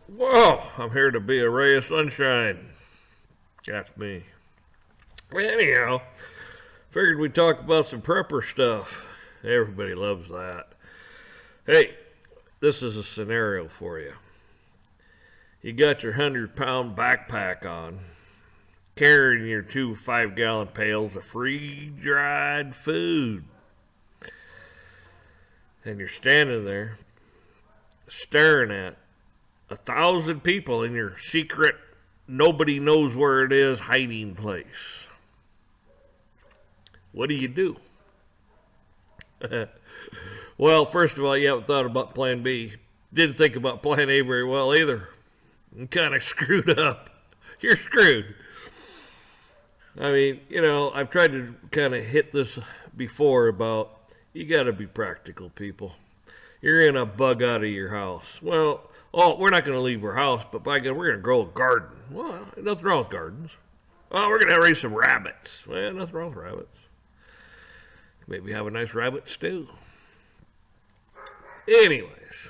Whoa, I'm here to be a ray of sunshine. That's me. Anyhow, figured we'd talk about some prepper stuff. Everybody loves that. Hey, this is a scenario for you. You got your 100-pound backpack on, carrying your 2 5-gallon pails of free-dried food. And you're standing there staring at 1,000 people in your secret, nobody knows where it is, hiding place. What do you do? Well, first of all, you haven't thought about plan B. Didn't think about plan A very well either. I'm kind of screwed up. You're screwed. I mean, I've tried to kind of hit this before about you got to be practical, people. You're going to bug out of your house. Well, we're not going to leave our house, but by God, we're going to grow a garden. Well, nothing wrong with gardens. Oh, we're going to raise some rabbits. Well, nothing wrong with rabbits. Maybe have a nice rabbit stew. Anyways,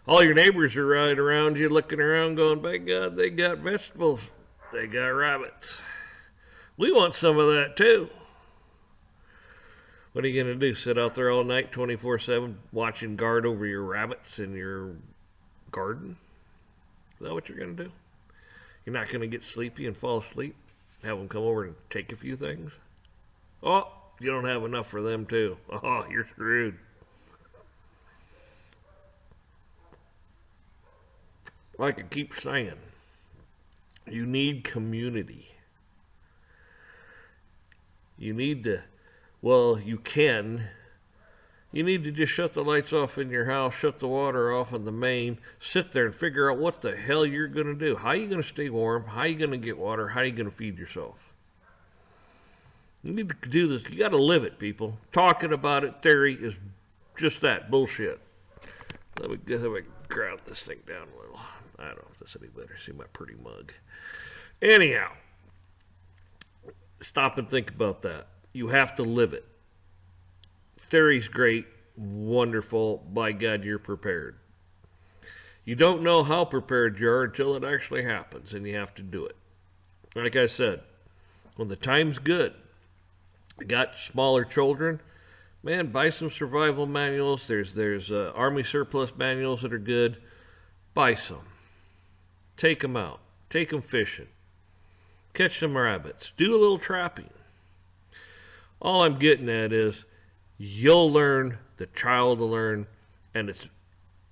all your neighbors are right around you looking around going, by God, they got vegetables. They got rabbits. We want some of that too. What are you going to do? Sit out there all night 24/7 watching guard over your rabbits in your garden? Is that what you're going to do? You're not going to get sleepy and fall asleep? Have them come over and take a few things? Oh, you don't have enough for them too. Oh, you're screwed. Like I keep saying, you need community. You need to, you need to just shut the lights off in your house, shut the water off in the main, sit there and figure out what the hell you're going to do. How are you going to stay warm? How are you going to get water? How are you going to feed yourself? You need to do this. You got to live it, people. Talking about it, theory, is just that, bullshit. Let me ground this thing down a little. I don't know if that's any better. See my pretty mug. Anyhow, stop and think about that. You have to live it. Theory's great, wonderful. By God, you're prepared. You don't know how prepared you are until it actually happens, and you have to do it. Like I said, when the time's good, you got smaller children, man, buy some survival manuals. There's Army surplus manuals that are good. Buy some. Take them out. Take them fishing. Catch some rabbits. Do a little trapping. All I'm getting at is you'll learn, the child will learn, and it's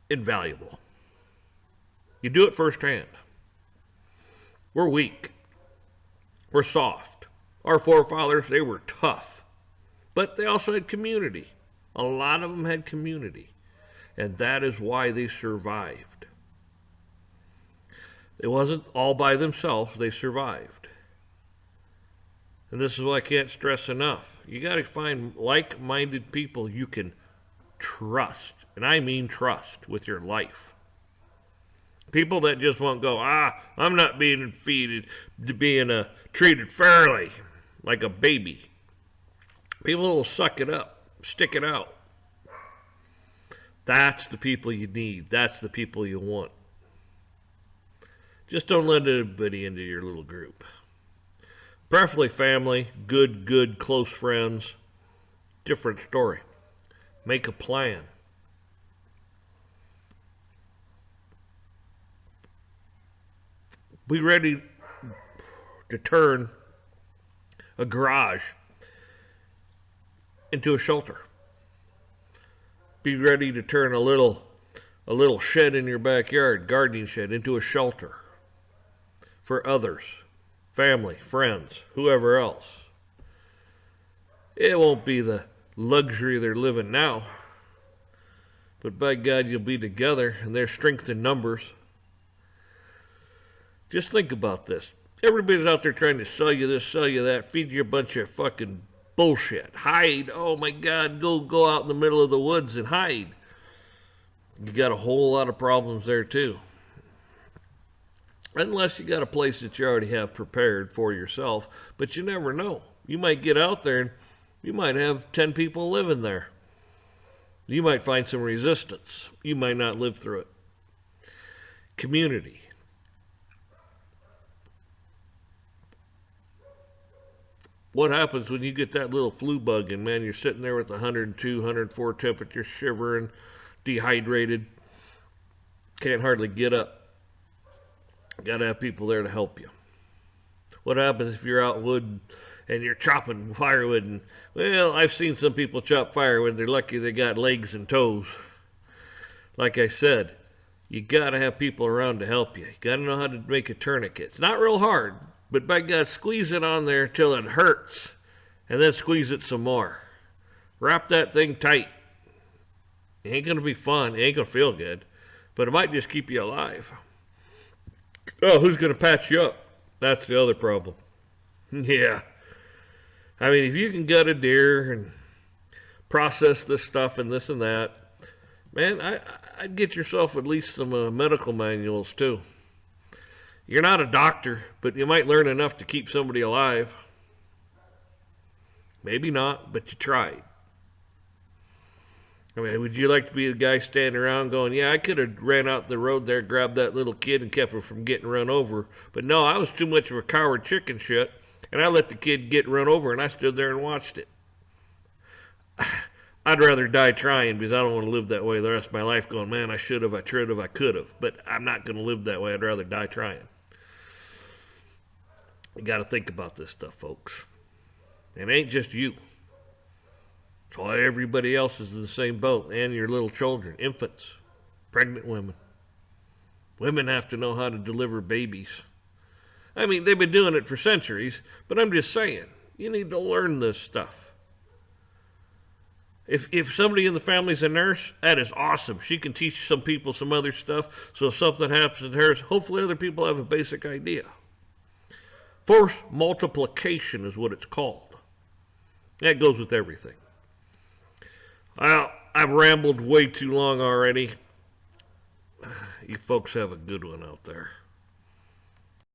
invaluable. You do it firsthand. We're weak. We're soft. Our forefathers, they were tough. But they also had community. A lot of them had community. And that is why they survived. It wasn't all by themselves, they survived. And this is what I can't stress enough. You got to find like-minded people you can trust. And I mean trust with your life. People that just won't go, I'm not being treated fairly like a baby. People that will suck it up, stick it out. That's the people you need. That's the people you want. Just don't let anybody into your little group. Preferably family, good, close friends. Different story. Make a plan. Be ready to turn a garage into a shelter. Be ready to turn a little shed in your backyard, gardening shed, into a shelter for others, family, friends, whoever else. It won't be the luxury they're living now, but by God, you'll be together, and there's strength in numbers. Just think about this. Everybody's out there trying to sell you this, sell you that, feed you a bunch of fucking bullshit. Hide. Oh my God, go out in the middle of the woods and hide. You got a whole lot of problems there too. Unless you got a place that you already have prepared for yourself, but you never know. You might get out there and you might have 10 people living there. You might find some resistance. You might not live through it. community. What happens when you get that little flu bug and, man, you're sitting there with 102, 104 temperature, shivering, dehydrated, can't hardly get up. Got to have people there to help you. What happens if you're out wood and you're chopping firewood? And, well, I've seen some people chop firewood. They're lucky they got legs and toes. Like I said, you got to have people around to help you. You got to know how to make a tourniquet. It's not real hard, but by God, squeeze it on there till it hurts, and then squeeze it some more. Wrap that thing tight. It ain't going to be fun. It ain't going to feel good, but it might just keep you alive. Oh, who's going to patch you up? That's the other problem. Yeah. I mean, if you can gut a deer and process this stuff and this and that, man, I'd get yourself at least some medical manuals too. You're not a doctor, but you might learn enough to keep somebody alive. Maybe not, but you tried. I mean, would you like to be the guy standing around going, yeah, I could have ran out the road there, grabbed that little kid and kept him from getting run over. But no, I was too much of a coward chicken shit, and I let the kid get run over, and I stood there and watched it. I'd rather die trying, because I don't want to live that way the rest of my life going, man, I should have, I should have, I could have. But I'm not going to live that way. I'd rather die trying. You got to think about this stuff, folks. It ain't just you. It's all everybody else is in the same boat, and your little children, infants, pregnant women. Women have to know how to deliver babies. I mean, they've been doing it for centuries, but I'm just saying, you need to learn this stuff. If somebody in the family's a nurse, that is awesome. She can teach some people some other stuff, so if something happens to her, hopefully other people have a basic idea. Force multiplication is what it's called. That goes with everything. Well, I've rambled way too long already. You folks have a good one out there.